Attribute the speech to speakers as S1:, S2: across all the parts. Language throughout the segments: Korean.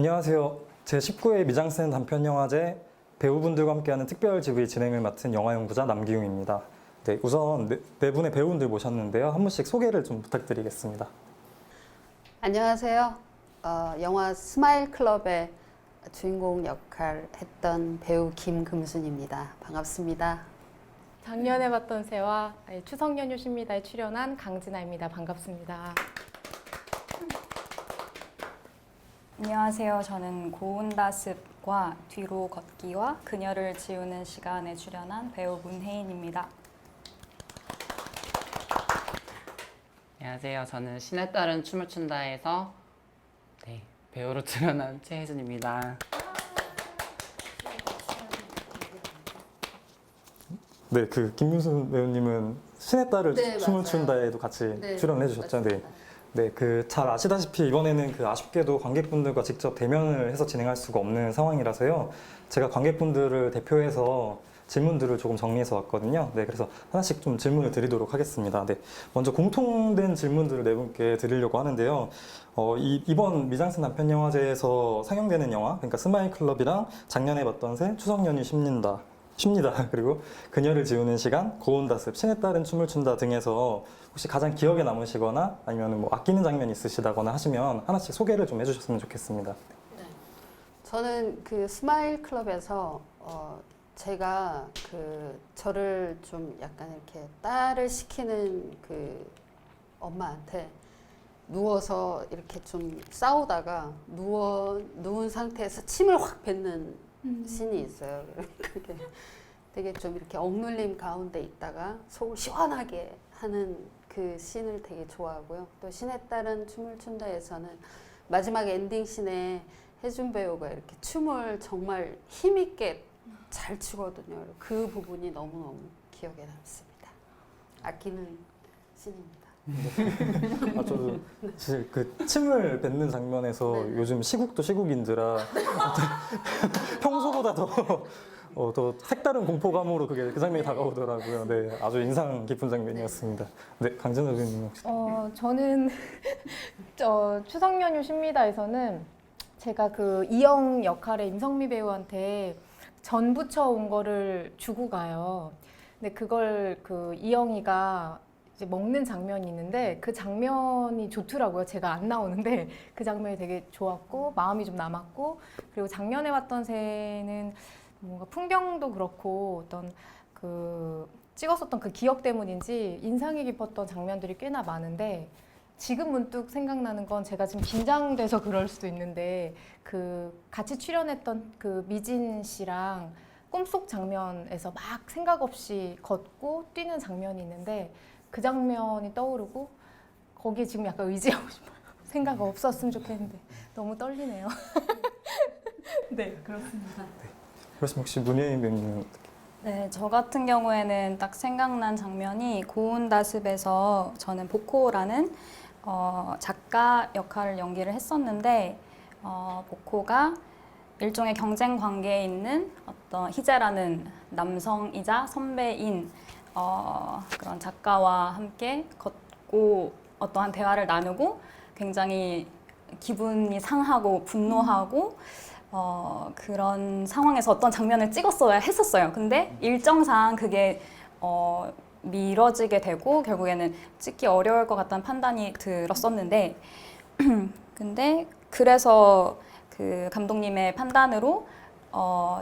S1: 안녕하세요. 제19회 미장센 단편영화제 배우분들과 함께하는 특별 GV 진행을 맡은 영화연구자 남기웅입니다. 네, 우선 네 분의 배우분들 모셨는데요. 한 분씩 소개를 좀 부탁드리겠습니다.
S2: 안녕하세요. 영화 스마일 클럽의 주인공 역할 했던 배우 김금순입니다. 반갑습니다.
S3: 작년에 봤던 새와 추석 연휴 십니다에 출연한 강진아입니다. 반갑습니다.
S4: 안녕하세요. 저는 고운다습과 뒤로 걷기와 그녀를 지우는 시간에 출연한 배우 문혜인입니다.
S5: 안녕하세요. 저는 신에 따른 춤을 춘다에서 배우로 출연한 최혜준입니다.
S1: 네, 김윤순 배우님은 신에 따른
S2: 네,
S1: 춤을
S2: 맞아요.
S1: 춘다에도 같이
S2: 네,
S1: 출연해 주셨죠. 네.
S2: 맞습니다.
S1: 네, 잘 아시다시피 이번에는 아쉽게도 관객분들과 직접 대면을 해서 진행할 수가 없는 상황이라서요. 제가 관객분들을 대표해서 질문들을 조금 정리해서 왔거든요. 네, 그래서 하나씩 좀 질문을 드리도록 하겠습니다. 네, 먼저 공통된 질문들을 네 분께 드리려고 하는데요. 이번 미장센 단편영화제에서 상영되는 영화, 그러니까 스마일 클럽이랑 작년에 봤던 새, 추석 연휴 쉽니다. 그리고 그녀를 지우는 시간, 고운다습, 신에 따른 춤을 춘다 등에서 혹시 가장 기억에 남으시거나 아니면 아끼는 장면이 있으시다거나 하시면 하나씩 소개를 좀 해주셨으면 좋겠습니다.
S2: 저는 스마일 클럽에서 제가 저를 좀 약간 이렇게 딸을 시키는 엄마한테 누워서 이렇게 좀 싸우다가 누운 상태에서 침을 확 뱉는 씬이 있어요. 그게 되게 좀 이렇게 억눌림 가운데 있다가 속을 시원하게 하는 그 씬을 되게 좋아하고요. 또 신에 따른 춤을 춘다에서는 마지막 엔딩 씬에 혜준 배우가 이렇게 춤을 정말 힘있게 잘 추거든요. 그 부분이 너무너무 기억에 남습니다. 아끼는 씬입니다.
S1: 저도 사실 침을 뱉는 장면에서
S2: 네.
S1: 요즘 시국도 시국인지라 평소보다 더 색다른 공포감으로 그 장면이 다가오더라고요. 네, 아주 인상 깊은 장면이었습니다. 네, 강진아 배우님 혹시.
S3: 저는 추석 연휴 십니다에서는 제가 이영 역할의 임성미 배우한테 전 부쳐온 거를 주고 가요. 근데 그걸 이영이가 이제 먹는 장면이 있는데 그 장면이 좋더라고요. 제가 안 나오는데 그 장면이 되게 좋았고 마음이 좀 남았고, 그리고 작년에 봤던 새는 뭔가 풍경도 그렇고 어떤 찍었었던 그 기억 때문인지 인상이 깊었던 장면들이 꽤나 많은데, 지금 문득 생각나는 건 제가 지금 긴장돼서 그럴 수도 있는데 같이 출연했던 미진 씨랑 꿈속 장면에서 막 생각 없이 걷고 뛰는 장면이 있는데 그 장면이 떠오르고 거기에 지금 약간 의지하고 싶어요. 생각 없었으면 좋겠는데 너무 떨리네요. 네, 그렇습니다.
S1: 그렇습니다. 혹시 문혜인 배우님.
S4: 네, 저 같은 경우에는 딱 생각난 장면이 고운다습에서 저는 보코라는 작가 역할을 연기를 했었는데, 보코가 일종의 경쟁 관계에 있는 어떤 희재라는 남성이자 선배인 그런 작가와 함께 걷고 어떠한 대화를 나누고 굉장히 기분이 상하고 분노하고 그런 상황에서 어떤 장면을 찍었어야 했었어요. 근데 일정상 그게 미뤄지게 되고 결국에는 찍기 어려울 것 같다는 판단이 들었었는데 근데 그래서 감독님의 판단으로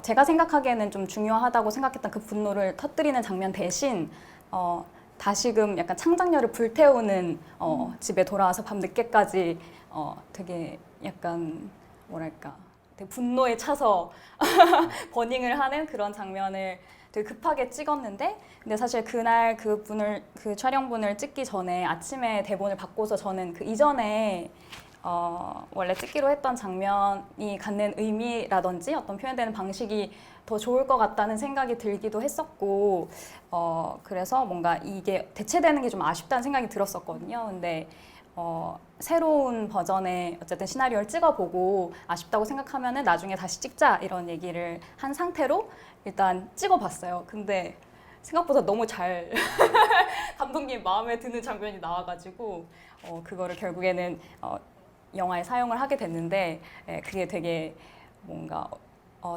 S4: 제가 생각하기에는 좀 중요하다고 생각했던 그 분노를 터뜨리는 장면 대신 다시금 약간 창작력을 불태우는 집에 돌아와서 밤 늦게까지 되게 약간 뭐랄까 되게 분노에 차서 버닝을 하는 그런 장면을 되게 급하게 찍었는데, 근데 사실 그날 그 촬영분을 찍기 전에 아침에 대본을 받고서 저는 그 이전에 원래 찍기로 했던 장면이 갖는 의미라든지 어떤 표현되는 방식이 더 좋을 것 같다는 생각이 들기도 했었고, 그래서 뭔가 이게 대체되는 게 좀 아쉽다는 생각이 들었었거든요. 근데 새로운 버전의 어쨌든 시나리오를 찍어보고 아쉽다고 생각하면은 나중에 다시 찍자 이런 얘기를 한 상태로 일단 찍어봤어요. 근데 생각보다 너무 잘 감독님 마음에 드는 장면이 나와가지고 그거를 결국에는 영화에 사용을 하게 됐는데 그게 되게 뭔가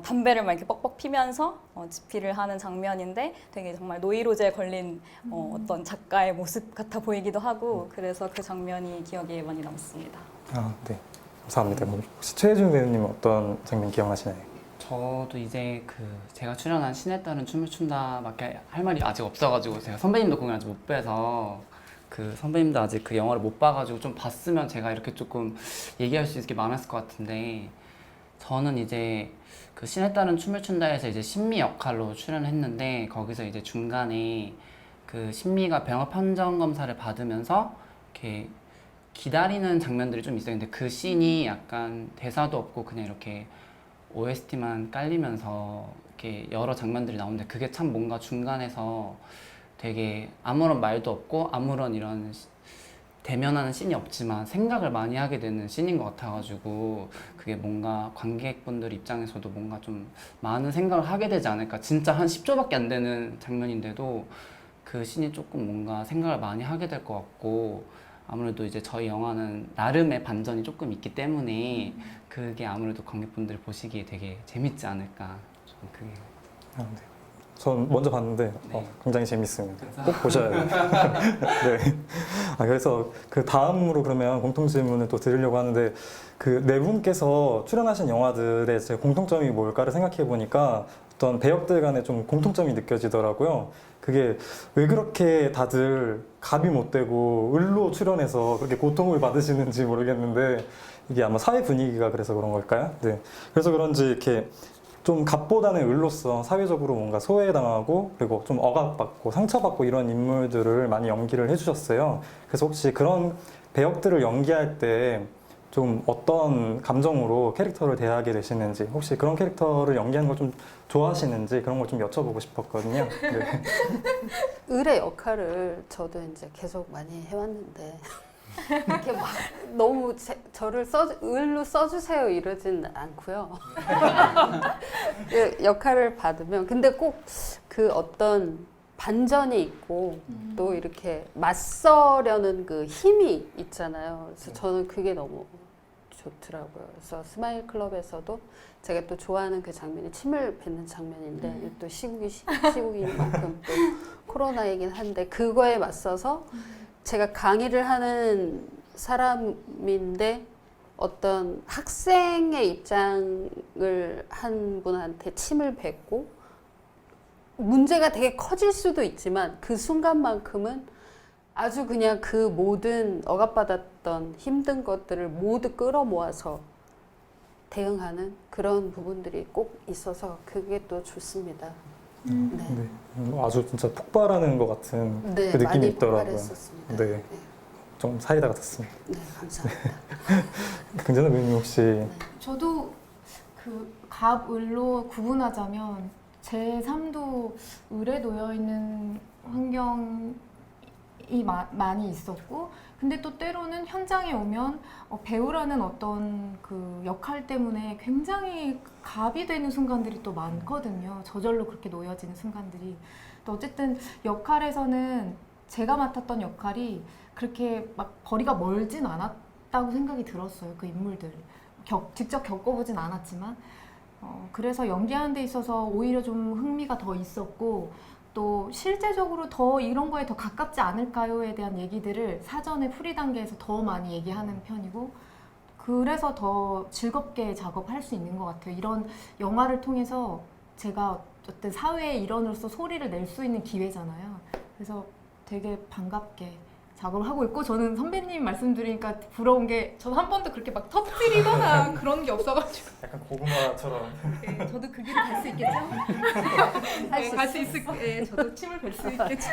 S4: 담배를 막 이렇게 뻑뻑 피면서 집필을 하는 장면인데 되게 정말 노이로제에 걸린 어떤 작가의 모습 같아 보이기도 하고 그래서 그 장면이 기억에 많이 남습니다.
S1: 아, 네. 감사합니다. 혹시 최혜준 배우님 어떤 장면 기억나시나요?
S5: 저도 이제 그 제가 출연한 신에 따른 춤을 춘다밖에 할 말이 아직 없어가지고 제가 선배님도 공연 아직 못 뵈서 그 선배님도 아직 그 영화를 못 봐가지고 좀 봤으면 제가 이렇게 조금 얘기할 수 있을 게 많았을 것 같은데 저는 이제 그 신에 따른 춤을 춘다에서 이제 신미 역할로 출연했는데 거기서 이제 중간에 그 신미가 병역 판정 검사를 받으면서 이렇게 기다리는 장면들이 좀 있어요. 근데 그 씬이 약간 대사도 없고 그냥 이렇게 OST만 깔리면서 이렇게 여러 장면들이 나오는데 그게 참 뭔가 중간에서 되게 아무런 말도 없고 아무런 이런 대면하는 씬이 없지만 생각을 많이 하게 되는 씬인 것 같아가지고 그게 뭔가 관객분들 입장에서도 뭔가 좀 많은 생각을 하게 되지 않을까. 진짜 한 10초밖에 안 되는 장면인데도 그 씬이 조금 뭔가 생각을 많이 하게 될 것 같고 아무래도 이제 저희 영화는 나름의 반전이 조금 있기 때문에 그게 아무래도 관객분들 보시기에 되게 재밌지 않을까. 좀 그게.
S1: 아, 네. 전 먼저 봤는데
S5: 네.
S1: 굉장히 재밌습니다. 꼭 보셔야 돼요. 네. 아, 그래서 그 다음으로 그러면 공통 질문을 또 드리려고 하는데 그 네 분께서 출연하신 영화들의 제 공통점이 뭘까를 생각해 보니까 어떤 배역들 간에 좀 공통점이 느껴지더라고요. 그게 왜 그렇게 다들 갑이 못 되고 을로 출연해서 그렇게 고통을 받으시는지 모르겠는데 이게 아마 사회 분위기가 그래서 그런 걸까요? 네. 그래서 그런지 이렇게 좀 갑보다는 을로서 사회적으로 뭔가 소외당하고 그리고 좀 억압받고 상처받고 이런 인물들을 많이 연기를 해주셨어요. 그래서 혹시 그런 배역들을 연기할 때 좀 어떤 감정으로 캐릭터를 대하게 되시는지 혹시 그런 캐릭터를 연기하는 걸 좀 좋아하시는지 그런 걸 좀 여쭤보고 싶었거든요. 네.
S2: 을의 역할을 저도 이제 계속 많이 해왔는데 이렇게 막 너무 저를 을로 써주세요 이러진 않고요. 그 역할을 받으면 근데 꼭 그 어떤 반전이 있고 또 이렇게 맞서려는 그 힘이 있잖아요. 그래서 저는 그게 너무 좋더라고요. 그래서 스마일 클럽에서도 제가 또 좋아하는 그 장면이 침을 뱉는 장면인데 또 시국인 만큼 또 코로나이긴 한데 그거에 맞서서 제가 강의를 하는 사람인데 어떤 학생의 입장을 한 분한테 침을 뱉고 문제가 되게 커질 수도 있지만 그 순간만큼은 아주 그냥 그 모든 억압받았던 힘든 것들을 모두 끌어모아서 대응하는 그런 부분들이 꼭 있어서 그게 또 좋습니다. 네.
S1: 네. 아주 진짜 폭발하는 것 같은
S2: 네,
S1: 그 느낌이
S2: 많이
S1: 있더라고요.
S2: 폭발했었습니다.
S1: 네.
S2: 네,
S1: 좀 사이다 같았습니다.
S2: 네, 감사합니다.
S1: 긍정의 의미 혹시
S3: 저도 그 갑을로 구분하자면 제 삶도 을에 놓여 있는 환경이 많이 있었고, 근데 또 때로는 현장에 오면 배우라는 어떤 그 역할 때문에 굉장히 갑이 되는 순간들이 또 많거든요. 저절로 그렇게 놓여지는 순간들이. 또 어쨌든 역할에서는 제가 맡았던 역할이 그렇게 막 거리가 멀진 않았다고 생각이 들었어요. 그 인물들. 직접 겪어보진 않았지만. 그래서 연기하는 데 있어서 오히려 좀 흥미가 더 있었고, 또 실제적으로 더 이런 거에 더 가깝지 않을까요에 대한 얘기들을 사전에 프리 단계에서 더 많이 얘기하는 편이고, 그래서 더 즐겁게 작업할 수 있는 것 같아요. 이런 영화를 통해서 제가 어떤 사회의 일원으로서 소리를 낼 수 있는 기회잖아요. 그래서 되게 반갑게 작업을 하고 있고, 저는 선배님 말씀드리니까 부러운 게 저는 한 번도 그렇게 막 터뜨리거나 그런 게 없어가지고
S1: 약간 고구마처럼
S3: 네, 저도 그 길을 갈 수 있겠죠? 갈 수 있을 네, 저도 침을 뵐 수 있겠죠?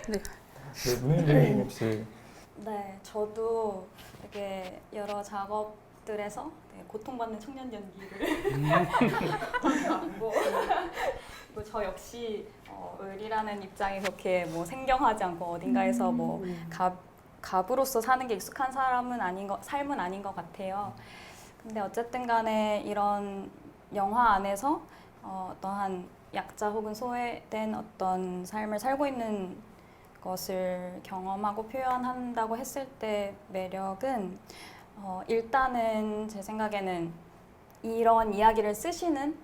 S1: 네, 문혜인 혹시
S4: 네, 저도 되게 여러 작업들에서 되게 고통받는 청년 연기를 하고 그리고 저 역시 을이라는 입장이 그렇게 뭐 생경하지 않고 어딘가에서 뭐 갑으로서 사는 게 익숙한 삶은 아닌 것 같아요. 근데 어쨌든 간에 이런 영화 안에서 어떠한 약자 혹은 소외된 어떤 삶을 살고 있는 것을 경험하고 표현한다고 했을 때 매력은 일단은 제 생각에는 이런 이야기를 쓰시는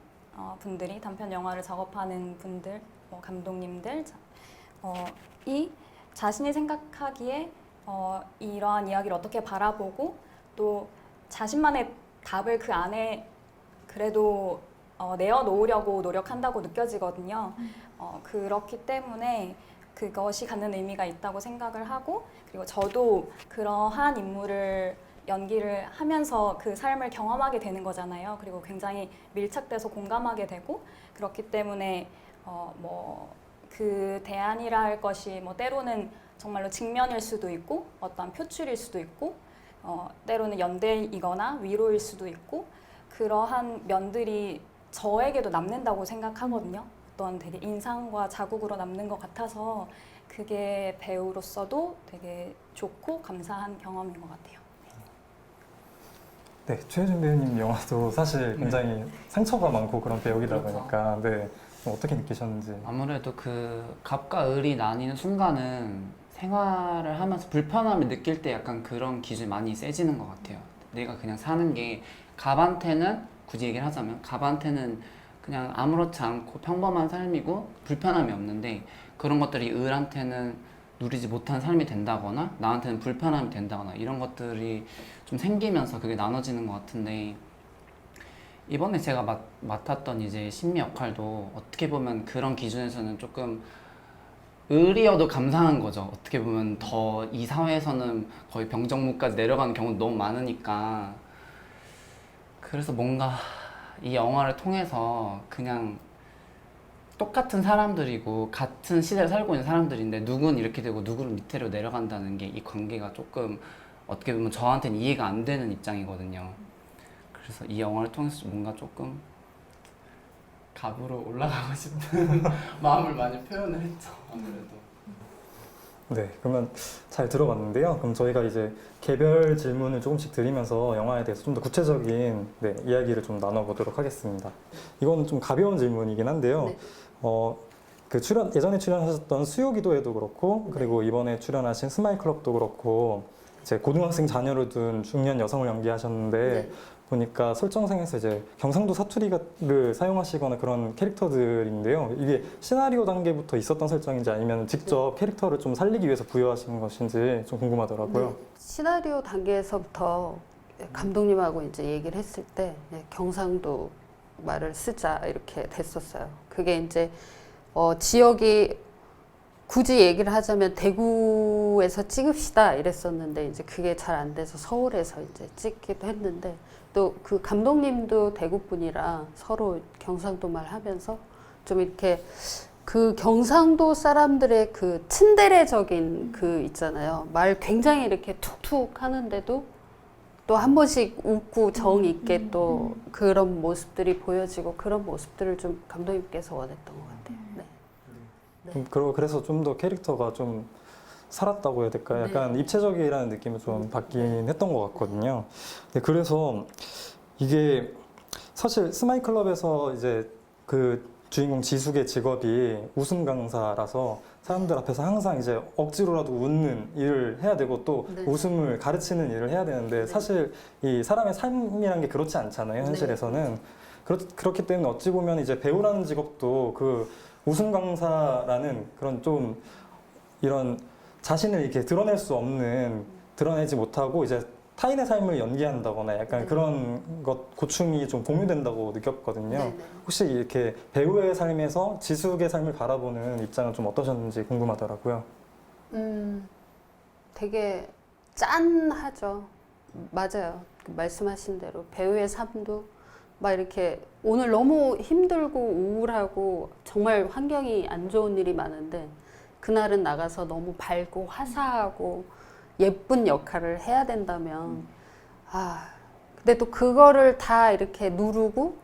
S4: 분들이 단편 영화를 작업하는 분들, 감독님들 이 자신이 생각하기에 이러한 이야기를 어떻게 바라보고 또 자신만의 답을 그 안에 그래도 내어놓으려고 노력한다고 느껴지거든요. 그렇기 때문에 그것이 갖는 의미가 있다고 생각을 하고 그리고 저도 그러한 인물을 연기를 하면서 그 삶을 경험하게 되는 거잖아요. 그리고 굉장히 밀착돼서 공감하게 되고 그렇기 때문에 그 대안이라 할 것이 때로는 정말로 직면일 수도 있고 어떤 표출일 수도 있고 때로는 연대이거나 위로일 수도 있고 그러한 면들이 저에게도 남는다고 생각하거든요. 어떤 되게 인상과 자국으로 남는 것 같아서 그게 배우로서도 되게 좋고 감사한 경험인 것 같아요.
S1: 네, 최혜준 배우님 영화도 사실 굉장히 상처가 많고 그런 배우이다
S5: 그렇죠.
S1: 보니까 네, 어떻게 느끼셨는지.
S5: 아무래도 그 갑과 을이 나뉘는 순간은 생활을 하면서 불편함을 느낄 때 약간 그런 기준이 많이 세지는 것 같아요. 내가 그냥 사는 게 갑한테는 굳이 얘기를 하자면 갑한테는 그냥 아무렇지 않고 평범한 삶이고 불편함이 없는데 그런 것들이 을한테는 누리지 못한 삶이 된다거나 나한테는 불편함이 된다거나 이런 것들이 좀 생기면서 그게 나눠지는 것 같은데 이번에 제가 맡았던 이제 신미 역할도 어떻게 보면 그런 기준에서는 조금 을이어도 감사한 거죠. 어떻게 보면 더 이 사회에서는 거의 병정무까지 내려가는 경우도 너무 많으니까 그래서 뭔가 이 영화를 통해서 그냥 똑같은 사람들이고 같은 시대를 살고 있는 사람들인데 누군 이렇게 되고 누구는 밑으로 내려간다는 게 이 관계가 조금 어떻게 보면 저한테는 이해가 안 되는 입장이거든요. 그래서 이 영화를 통해서 뭔가 조금 갑으로 올라가고 싶은 마음을 많이 표현을 했죠. 아무래도.
S1: 네, 그러면 잘 들어봤는데요. 그럼 저희가 이제 개별 질문을 조금씩 드리면서 영화에 대해서 좀 더 구체적인 네, 이야기를 좀 나눠보도록 하겠습니다. 이거는 좀 가벼운 질문이긴 한데요.
S2: 네.
S1: 그 예전에 출연하셨던 수요기도에도 그렇고 그리고 이번에 출연하신 스마일클럽도 그렇고 이제 고등학생 자녀를 둔 중년 여성을 연기하셨는데
S2: 네.
S1: 보니까 설정상에서 이제 경상도 사투리를 사용하시거나 그런 캐릭터들인데요. 이게 시나리오 단계부터 있었던 설정인지 아니면 직접 캐릭터를 좀 살리기 위해서 부여하신 것인지 좀 궁금하더라고요.
S2: 네. 시나리오 단계에서부터 감독님하고 이제 얘기를 했을 때 경상도 말을 쓰자 이렇게 됐었어요. 그게 이제 지역이 굳이 얘기를 하자면 대구에서 찍읍시다 이랬었는데 이제 그게 잘 안 돼서 서울에서 이제 찍기도 했는데 또 그 감독님도 대구 분이라 서로 경상도 말 하면서 좀 이렇게 그 경상도 사람들의 그 츤데레적인 그 있잖아요. 말 굉장히 이렇게 툭툭 하는데도 또 한 번씩 웃고 정 있게 또 그런 모습들이 보여지고 그런 모습들을 좀 감독님께서 원했던 것 같아요. 네.
S1: 그래서 좀 더 캐릭터가 좀 살았다고 해야 될까요? 약간 입체적이라는 느낌이 좀 받긴 했던 것 같거든요. 네, 그래서 이게 사실 스마일클럽에서 이제 그 주인공 지숙의 직업이 웃음 강사라서 사람들 앞에서 항상 이제 억지로라도 웃는 일을 해야 되고 또
S2: 네.
S1: 웃음을 가르치는 일을 해야 되는데 사실 이 사람의 삶이란 게 그렇지 않잖아요, 현실에서는. 그렇기 때문에 어찌 보면 이제 배우라는 직업도 그 웃음 강사라는 그런 좀 이런 자신을 이렇게 드러낼 수 없는, 드러내지 못하고 이제 타인의 삶을 연기한다거나 약간
S2: 네.
S1: 그런 고충이 좀 공유된다고 느꼈거든요.
S2: 네.
S1: 혹시 이렇게 배우의 삶에서 지숙의 삶을 바라보는 입장은 좀 어떠셨는지 궁금하더라고요.
S2: 되게 짠하죠. 맞아요. 말씀하신 대로 배우의 삶도 막 이렇게 오늘 너무 힘들고 우울하고 정말 환경이 안 좋은 일이 많은데 그날은 나가서 너무 밝고 화사하고 예쁜 역할을 해야 된다면 근데 또 그거를 다 이렇게 누르고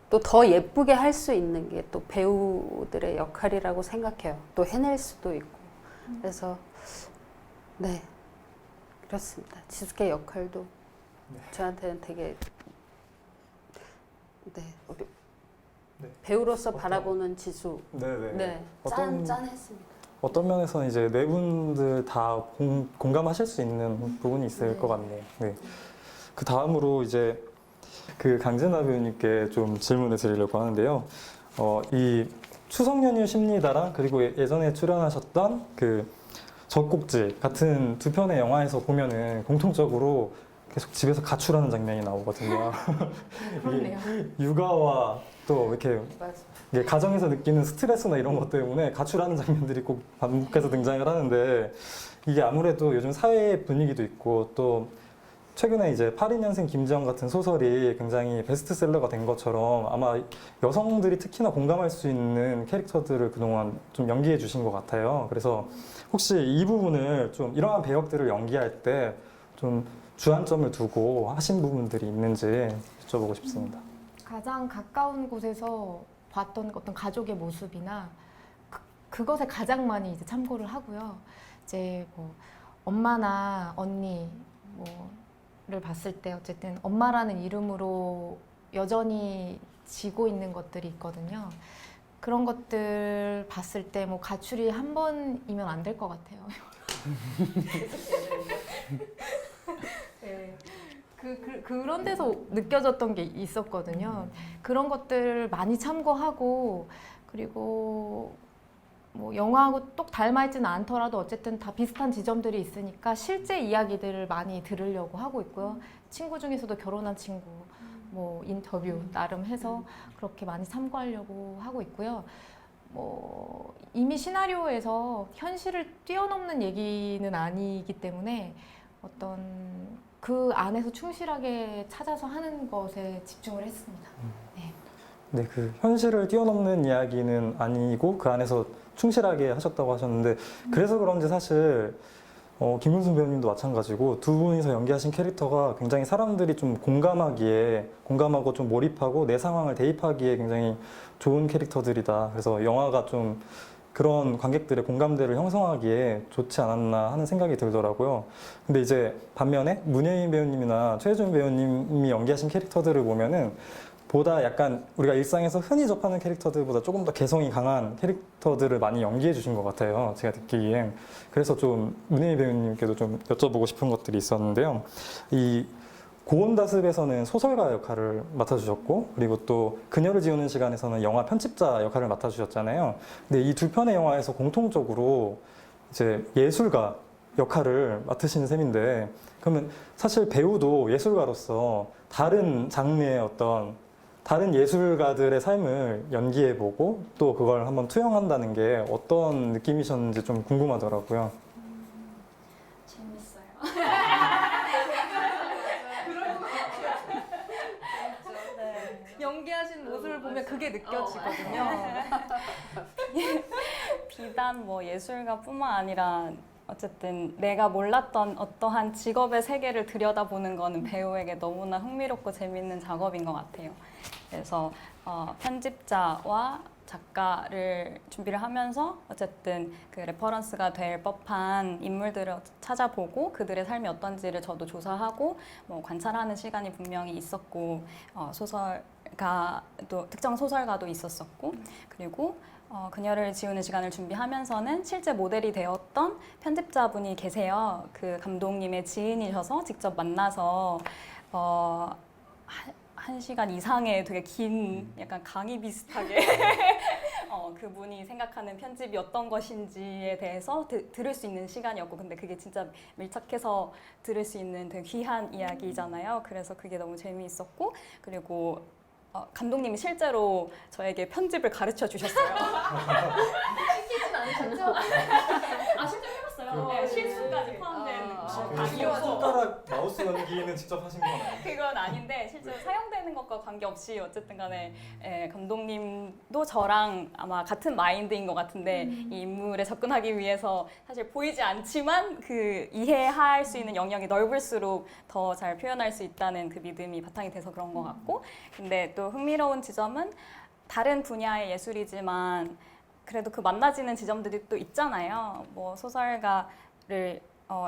S2: 또 더 예쁘게 할 수 있는 게 또 배우들의 역할이라고 생각해요. 또 해낼 수도 있고. 그래서 네, 그렇습니다. 지숙의 역할도 저한테는 되게 배우로서 바라보는 지숙.
S1: 네네.
S2: 네, 짠했습니다.
S1: 어떤 면에서는 이제 네 분들 다 공감하실 수 있는 부분이 있을 것 같네요. 네. 그 다음으로 이제 그 강진아 배우님께 좀 질문을 드리려고 하는데요. 이 추석 연휴 십니다랑 그리고 예전에 출연하셨던 그 젖꼭지 같은 두 편의 영화에서 보면은 공통적으로 계속 집에서 가출하는 장면이 나오거든요.
S3: 그렇네요.
S1: 육아와 또 이렇게
S2: 맞아.
S1: 이게 가정에서 느끼는 스트레스나 이런 것 때문에 가출하는 장면들이 꼭 반복해서 등장을 하는데 이게 아무래도 요즘 사회 분위기도 있고 또 최근에 이제 82년생 김지영 같은 소설이 굉장히 베스트셀러가 된 것처럼 아마 여성들이 특히나 공감할 수 있는 캐릭터들을 그동안 좀 연기해 주신 것 같아요. 그래서 혹시 이 부분을 좀 이러한 배역들을 연기할 때 좀 주안점을 두고 하신 부분들이 있는지 여쭤보고 싶습니다.
S3: 가장 가까운 곳에서 봤던 어떤 가족의 모습이나 그것에 가장 많이 이제 참고를 하고요. 이제 뭐 엄마나 언니 뭐를 봤을 때 어쨌든 엄마라는 이름으로 여전히 지고 있는 것들이 있거든요. 그런 것들 봤을 때 뭐 가출이 한 번이면 안 될 것 같아요. 네. 그런 데서 느껴졌던 게 있었거든요. 그런 것들 많이 참고하고 그리고 뭐 영화하고 똑 닮아 있지는 않더라도 어쨌든 다 비슷한 지점들이 있으니까 실제 이야기들을 많이 들으려고 하고 있고요. 친구 중에서도 결혼한 친구 뭐 인터뷰 나름 해서 그렇게 많이 참고하려고 하고 있고요. 뭐 이미 시나리오에서 현실을 뛰어넘는 얘기는 아니기 때문에 어떤 그 안에서 충실하게 찾아서 하는 것에 집중을 했습니다. 네.
S1: 네, 그 현실을 뛰어넘는 이야기는 아니고 그 안에서 충실하게 하셨다고 하셨는데 그래서 그런지 사실 김윤순 배우님도 마찬가지고 두 분이서 연기하신 캐릭터가 굉장히 사람들이 좀 공감하고 좀 몰입하고 내 상황을 대입하기에 굉장히 좋은 캐릭터들이다. 그래서 영화가 좀 그런 관객들의 공감대를 형성하기에 좋지 않았나 하는 생각이 들더라고요. 근데 이제 반면에 문예인 배우님이나 최혜준 배우님이 연기하신 캐릭터들을 보면은 보다 약간 우리가 일상에서 흔히 접하는 캐릭터들보다 조금 더 개성이 강한 캐릭터들을 많이 연기해 주신 것 같아요. 제가 듣기엔. 그래서 좀 문예인 배우님께도 좀 여쭤보고 싶은 것들이 있었는데요. 이 고온다습에서는 소설가 역할을 맡아주셨고 그리고 또 그녀를 지우는 시간에서는 영화 편집자 역할을 맡아주셨잖아요. 근데 이 두 편의 영화에서 공통적으로 이제 예술가 역할을 맡으시는 셈인데 그러면 사실 배우도 예술가로서 다른 장르의 어떤 다른 예술가들의 삶을 연기해보고 또 그걸 한번 투영한다는 게 어떤 느낌이셨는지 좀 궁금하더라고요.
S4: 재밌어요.
S3: 연기하신 모습을 보면 그게 느껴지거든요.
S4: 비단 뭐 예술가뿐만 아니라 어쨌든 내가 몰랐던 어떠한 직업의 세계를 들여다보는 거는 배우에게 너무나 흥미롭고 재밌는 작업인 것 같아요. 그래서 편집자와 작가를 준비를 하면서 어쨌든 그 레퍼런스가 될 법한 인물들을 찾아보고 그들의 삶이 어떤지를 저도 조사하고 뭐 관찰하는 시간이 분명히 있었고 소설가도 특정 소설가도 있었었고 그리고 그녀를 지우는 시간을 준비하면서는 실제 모델이 되었던 편집자분이 계세요. 그 감독님의 지인이셔서 직접 만나서 1시간 이상의 되게 긴 약간 강의 비슷하게 그분이 생각하는 편집이 어떤 것인지에 대해서 들을 수 있는 시간이었고 근데 그게 진짜 밀착해서 들을 수 있는 되게 귀한 이야기잖아요. 그래서 그게 너무 재미있었고 그리고 감독님이 실제로 저에게 편집을 가르쳐 주셨어요.
S3: 시키진 않으셨죠?
S4: 실제 해봤어요. 네, 실수까지 포함된
S1: 손가락 마우스 연기는 직접 하신 건 아니에요?
S4: 그건 아닌데 실제로 사용되는 것과 관계없이 어쨌든 간에 감독님도 저랑 아마 같은 마인드인 것 같은데 이 인물에 접근하기 위해서 사실 보이지 않지만 그 이해할 수 있는 영역이 넓을수록 더 잘 표현할 수 있다는 그 믿음이 바탕이 돼서 그런 것 같고 근데 또 흥미로운 지점은 다른 분야의 예술이지만 그래도 그 만나지는 지점들이 또 있잖아요. 뭐 소설가를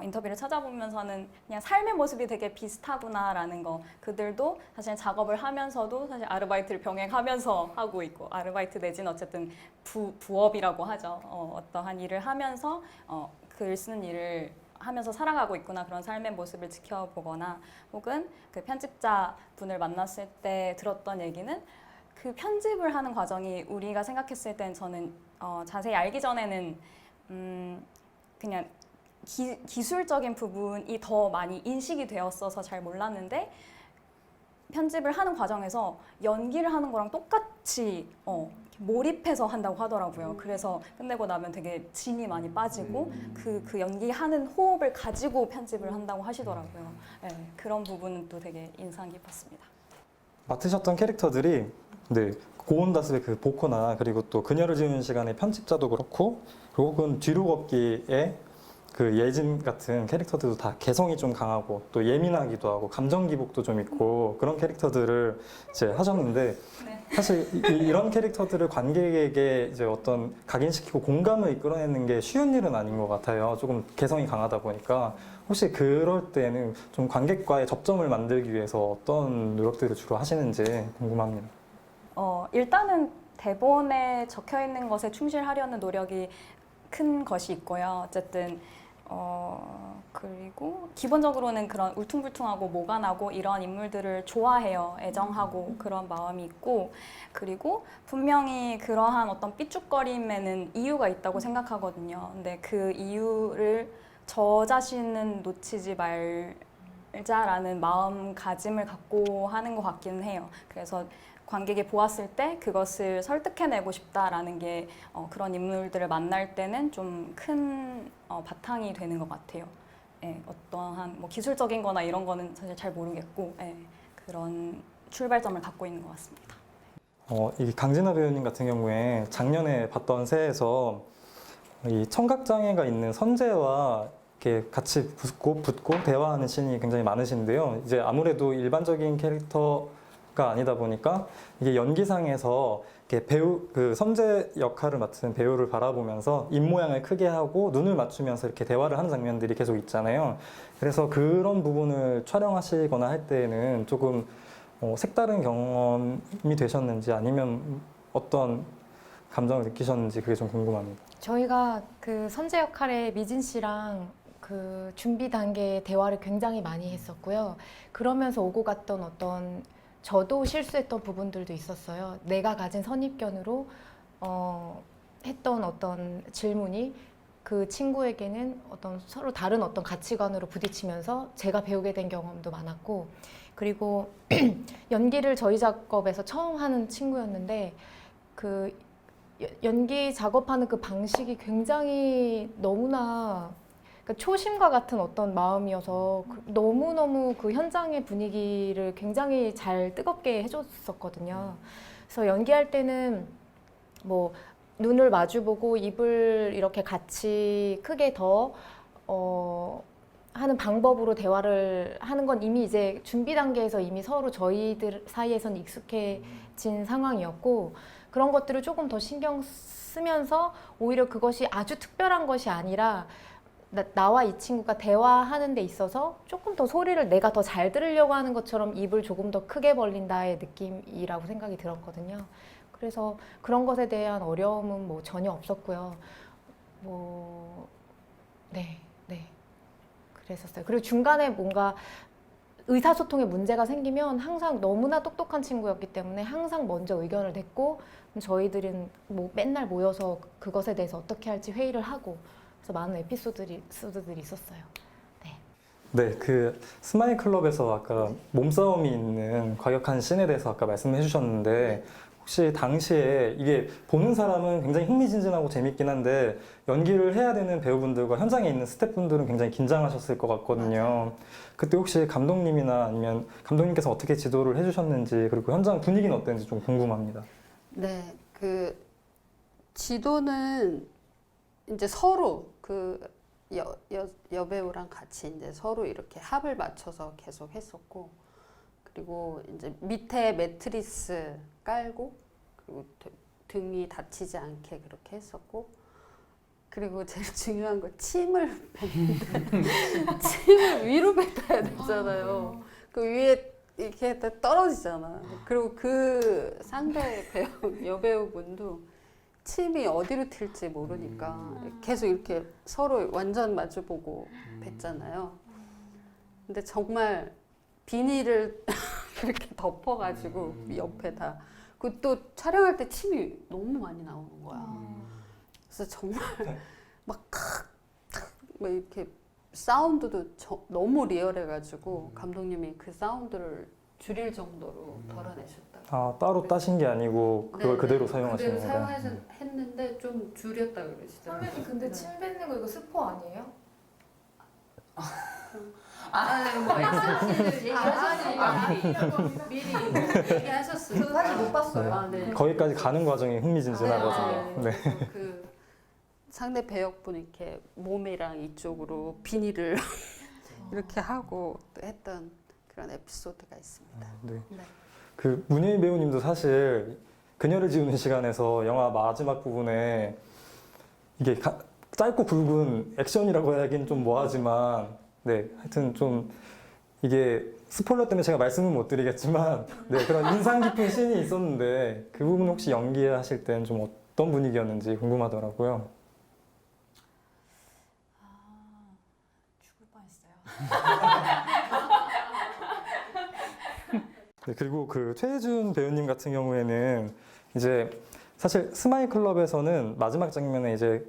S4: 인터뷰를 찾아보면서는 그냥 삶의 모습이 되게 비슷하구나라는 거. 그들도 사실 작업을 하면서도 사실 아르바이트를 병행하면서 하고 있고, 아르바이트 내지는 어쨌든 부업이라고 하죠. 어떠한 일을 하면서 글 쓰는 일을 하면서 살아가고 있구나, 그런 삶의 모습을 지켜보거나, 혹은 그 편집자 분을 만났을 때 들었던 얘기는 그 편집을 하는 과정이 우리가 생각했을 땐 저는 자세히 알기 전에는 그냥 기술적인 부분이 더 많이 인식이 되었어서 잘 몰랐는데, 편집을 하는 과정에서 연기를 하는 거랑 똑같이 몰입해서 한다고 하더라고요. 그래서 끝내고 나면 되게 진이 많이 빠지고 그 연기하는 호흡을 가지고 편집을 한다고 하시더라고요. 네, 그런 부분은 또 되게 인상 깊었습니다.
S1: 맡으셨던 캐릭터들이 네, 고온다습의 그 보코나 그리고 또 그녀를 지우는 시간의 편집자도 그렇고, 그리고 혹은 뒤로 걷기의 그 예진 같은 캐릭터들도 다 개성이 좀 강하고 또 예민하기도 하고 감정 기복도 좀 있고 그런 캐릭터들을 이제 하셨는데, 사실 이런 캐릭터들을 관객에게 이제 어떤 각인시키고 공감을 이끌어내는 게 쉬운 일은 아닌 것 같아요. 조금 개성이 강하다 보니까. 혹시 그럴 때는 좀 관객과의 접점을 만들기 위해서 어떤 노력들을 주로 하시는지 궁금합니다.
S4: 일단은 대본에 적혀 있는 것에 충실하려는 노력이 큰 것이 있고요. 어쨌든 그리고 기본적으로는 그런 울퉁불퉁하고 모간하고 이런 인물들을 좋아해요. 애정하고 그런 마음이 있고, 그리고 분명히 그러한 어떤 삐죽거림에는 이유가 있다고 생각하거든요. 근데 그 이유를 저 자신은 놓치지 말자라는 마음가짐을 갖고 하는 것 같기는 해요. 그래서 관객이 보았을 때 그것을 설득해내고 싶다라는 게 그런 인물들을 만날 때는 좀 큰 바탕이 되는 것 같아요. 예, 어떠한 뭐 기술적인 거나 이런 거는 사실 잘 모르겠고, 예, 그런 출발점을 갖고 있는 것 같습니다.
S1: 이 강진아 배우님 같은 경우에 작년에 봤던 새에서 이 청각장애가 있는 선재와 이렇게 같이 붙고 대화하는 씬이 굉장히 많으신데요. 이제 아무래도 일반적인 캐릭터가 아니다 보니까 이게 연기상에서 이렇게 배우 그 선재 역할을 맡은 배우를 바라보면서 입 모양을 크게 하고 눈을 맞추면서 이렇게 대화를 하는 장면들이 계속 있잖아요. 그래서 그런 부분을 촬영하시거나 할 때는 조금 색다른 경험이 되셨는지 아니면 어떤 감정을 느끼셨는지 그게 좀 궁금합니다.
S3: 저희가 그 선재 역할의 미진 씨랑 그 준비 단계의 대화를 굉장히 많이 했었고요. 그러면서 오고 갔던 어떤 저도 실수했던 부분들도 있었어요. 내가 가진 선입견으로 했던 어떤 질문이 그 친구에게는 어떤 서로 다른 어떤 가치관으로 부딪히면서 제가 배우게 된 경험도 많았고, 그리고 연기를 저희 작업에서 처음 하는 친구였는데 그 연기 작업하는 그 방식이 굉장히 너무나 초심과 같은 어떤 마음이어서 너무너무 그 현장의 분위기를 굉장히 잘 뜨겁게 해줬었거든요. 그래서 연기할 때는 뭐 눈을 마주보고 입을 이렇게 같이 크게 더 하는 방법으로 대화를 하는 건 이미 이제 준비 단계에서 이미 서로 저희들 사이에서는 익숙해진 상황이었고, 그런 것들을 조금 더 신경 쓰면서 오히려 그것이 아주 특별한 것이 아니라 나와 이 친구가 대화하는 데 있어서 조금 더 소리를 내가 더 잘 들으려고 하는 것처럼 입을 조금 더 크게 벌린다의 느낌이라고 생각이 들었거든요. 그래서 그런 것에 대한 어려움은 뭐 전혀 없었고요. 네. 그랬었어요. 그리고 중간에 뭔가 의사소통에 문제가 생기면 항상 너무나 똑똑한 친구였기 때문에 항상 먼저 의견을 냈고, 저희들은 뭐 맨날 모여서 그것에 대해서 어떻게 할지 회의를 하고, 그래서 많은 에피소드들이 있었어요.
S1: 네, 그 스마일 클럽에서 아까 몸싸움이 있는 과격한 씬에 대해서 아까 말씀해 주셨는데, 혹시 당시에 이게 보는 사람은 굉장히 흥미진진하고 재밌긴 한데 연기를 해야 되는 배우분들과 현장에 있는 스태프분들은 굉장히 긴장하셨을 것 같거든요. 그때 혹시 감독님이나 아니면 감독님께서 어떻게 지도를 해주셨는지, 그리고 현장 분위기는 어땠는지 좀 궁금합니다.
S2: 네, 그 지도는 이제 서로 그 여배우랑 같이 이제 서로 이렇게 합을 맞춰서 계속 했었고, 그리고 이제 밑에 매트리스 깔고, 그리고 등이 다치지 않게 그렇게 했었고, 그리고 제일 중요한 건 침을 뱉는데 침을 위로 뱉어야 되잖아요. 그 위에 이렇게 떨어지잖아. 그리고 그 상대 배우, 여배우분도 침이 어디로 튈지 모르니까 계속 이렇게 서로 완전 마주보고 뱉잖아요. 근데 정말 비닐을 이렇게 덮어가지고 옆에다. 그 또 촬영할 때 침이 너무 많이 나오는 거야. 그래서 정말 막 이렇게 사운드도 너무 리얼해가지고 감독님이 그 사운드를 줄일 정도로 덜어내셨다.
S1: 아, 따로 따신 게 아니고 그걸 그대로 사용하시는
S2: 그대로
S1: 거예요?
S2: 사용했는데 좀 줄였다 그러시더라고요.
S3: 선배님 근데 침 뱉는 거 이거 스포 아니에요?
S2: 뭐 미리 얘기하셨어요.
S3: 저 사실 못 봤어요.
S2: 아, 네.
S1: 거기까지 가는 과정이 흥미진진하거든요. 네.
S2: 그 상대 배역분 이렇게 몸이랑 이쪽으로 비닐을 이렇게 하고 또 했던 그런 에피소드가 있습니다.
S1: 네.
S2: 네.
S1: 그 문예인 배우님도 사실 그녀를 지우는 시간에서 영화 마지막 부분에 이게 짧고 굵은 액션이라고 하긴 좀 뭐하지만 네, 하여튼 좀 이게 스포일러 때문에 제가 말씀은 못 드리겠지만 네, 그런 인상 깊은 씬이 있었는데 그 부분 혹시 연기하실 때는 좀 어떤 분위기였는지 궁금하더라고요.
S4: 죽을 뻔했어요.
S1: 네, 그리고 그 최혜준 배우님 같은 경우에는 이제 사실 스마일 클럽에서는 마지막 장면에 이제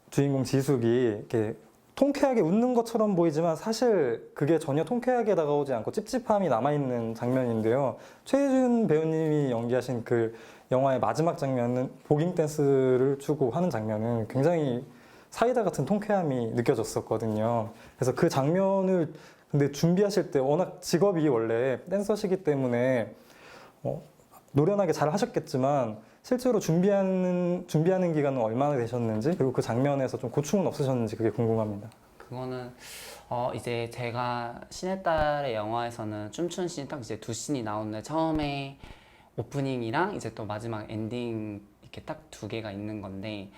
S1: 주인공 지숙이 이렇게 통쾌하게 웃는 것처럼 보이지만 사실 그게 전혀 통쾌하게 다가오지 않고 찝찝함이 남아있는 장면인데요. 최혜준 배우님이 연기하신 그 영화의 마지막 장면은 보깅 댄스를 추고 하는 장면은 굉장히 사이다 같은 통쾌함이 느껴졌었거든요. 그래서 그 장면을 근데 준비하실 때 워낙 직업이 원래 댄서시기 때문에 노련하게 잘 하셨겠지만 실제로 준비하는 기간은 얼마나 되셨는지 그리고 그 장면에서 좀 고충은 없으셨는지 그게 궁금합니다.
S5: 그거는 이제 제가 신의 딸의 영화에서는 춤추는 씬이 딱 이제 두 씬이 나오는데 처음에 오프닝이랑 이제 또 마지막 엔딩 이렇게 딱 두 개가 있는 건데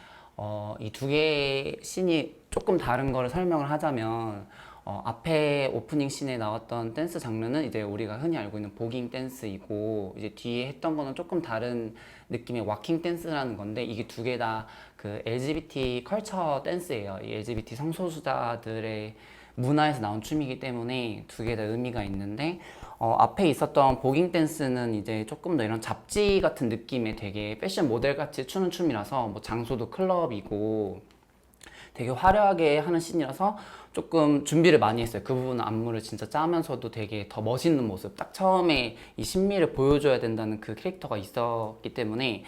S5: 이 두 개의 씬이 조금 다른 거를 설명을 하자면 앞에 오프닝 씬에 나왔던 댄스 장르는 이제 우리가 흔히 알고 있는 보깅 댄스이고 이제 뒤에 했던 거는 조금 다른 느낌의 와킹 댄스라는 건데 이게 두 개 다 그 LGBT 컬처 댄스예요. 이 LGBT 성소수자들의 문화에서 나온 춤이기 때문에 두 개 다 의미가 있는데 앞에 있었던 보깅 댄스는 이제 조금 더 이런 잡지 같은 느낌의 되게 패션 모델 같이 추는 춤이라서 뭐 장소도 클럽이고 되게 화려하게 하는 씬이라서 조금 준비를 많이 했어요. 그 부분은 안무를 진짜 짜면서도 되게 더 멋있는 모습, 딱 처음에 이 신미를 보여줘야 된다는 그 캐릭터가 있었기 때문에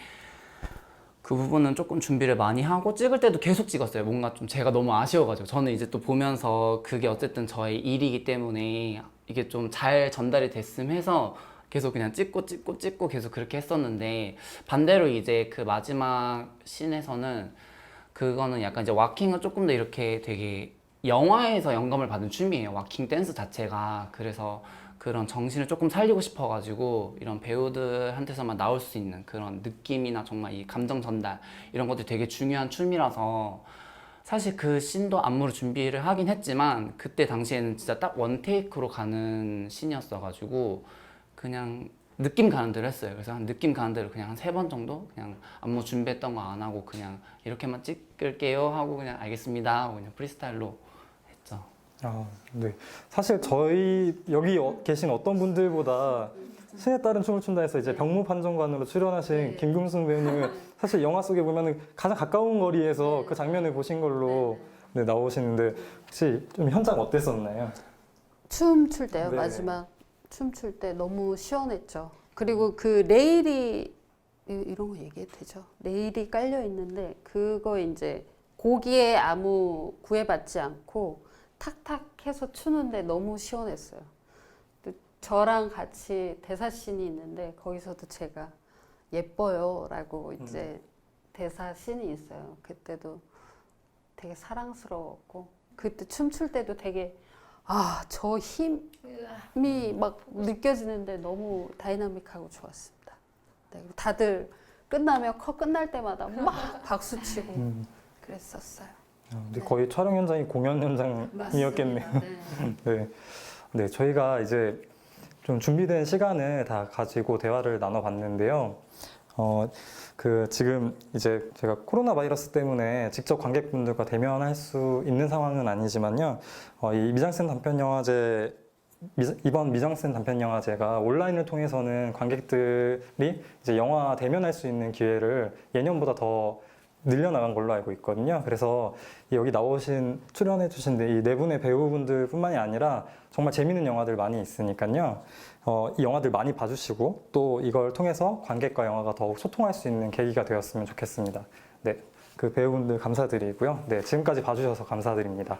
S5: 그 부분은 조금 준비를 많이 하고 찍을 때도 계속 찍었어요. 뭔가 좀 제가 너무 아쉬워가지고 저는 이제 또 보면서 그게 어쨌든 저의 일이기 때문에 이게 좀 잘 전달이 됐음 해서 계속 그냥 찍고 계속 그렇게 했었는데 반대로 이제 그 마지막 씬에서는 그거는 약간 이제 와킹은 조금 더 이렇게 되게 영화에서 영감을 받은 춤이에요. 와킹 댄스 자체가. 그래서 그런 정신을 조금 살리고 싶어가지고 이런 배우들한테서만 나올 수 있는 그런 느낌이나 정말 이 감정 전달 이런 것들이 되게 중요한 춤이라서 사실 그 씬도 안무를 준비를 하긴 했지만 그때 당시에는 진짜 딱 원테이크로 가는 씬이었어가지고 그냥 느낌 가는 대로 했어요. 그래서 한 느낌 가는 대로 그냥 한 3번 정도 그냥 안무 준비했던 거 안 하고 그냥 이렇게만 찍을게요 하고 그냥 알겠습니다 하고 그냥 프리스타일로 했죠.
S1: 아, 네. 사실 저희 여기 계신 어떤 분들보다 신의 딸은 춤을 춘다 해서 이제 병무 판정관으로 출연하신
S2: 네.
S1: 김금순 배우님은 사실 영화 속에 보면은 가장 가까운 거리에서
S2: 네.
S1: 그 장면을 보신 걸로 네, 나오시는데 혹시 좀 현장 어땠었나요?
S2: 춤출 때요.
S1: 네.
S2: 마지막 춤출 때 너무 시원했죠. 그리고 그 레일이 이런 거 얘기해도 되죠. 레일이 깔려 있는데 그거 이제 고기에 아무 구애받지 않고 탁탁 해서 추는데 너무 시원했어요. 또 저랑 같이 대사씬이 있는데 거기서도 제가 예뻐요라고 이제 대사씬이 있어요. 그때도 되게 사랑스러웠고 그때 춤출 때도 되게 저 힘이 막 느껴지는데 너무 다이나믹하고 좋았습니다. 네, 그리고 다들 끝나면 컷 끝날 때마다 막 박수 치고 그랬었어요.
S1: 근데 거의 촬영 현장이 공연 현장이었겠네요. 네. 네, 저희가 이제 좀 준비된 시간을 다 가지고 대화를 나눠봤는데요. 지금 이제 제가 코로나 바이러스 때문에 직접 관객분들과 대면할 수 있는 상황은 아니지만요. 이 미장센 단편영화제 이번 미장센 단편영화제가 온라인을 통해서는 관객들이 이제 영화 대면할 수 있는 기회를 예년보다 더 늘려나간 걸로 알고 있거든요. 그래서 여기 나오신 출연해주신 이 네 분의 배우분들뿐만이 아니라 정말 재밌는 영화들 많이 있으니까요. 이 영화들 많이 봐주시고 또 이걸 통해서 관객과 영화가 더욱 소통할 수 있는 계기가 되었으면 좋겠습니다. 네, 그 배우분들 감사드리고요. 네, 지금까지 봐주셔서 감사드립니다.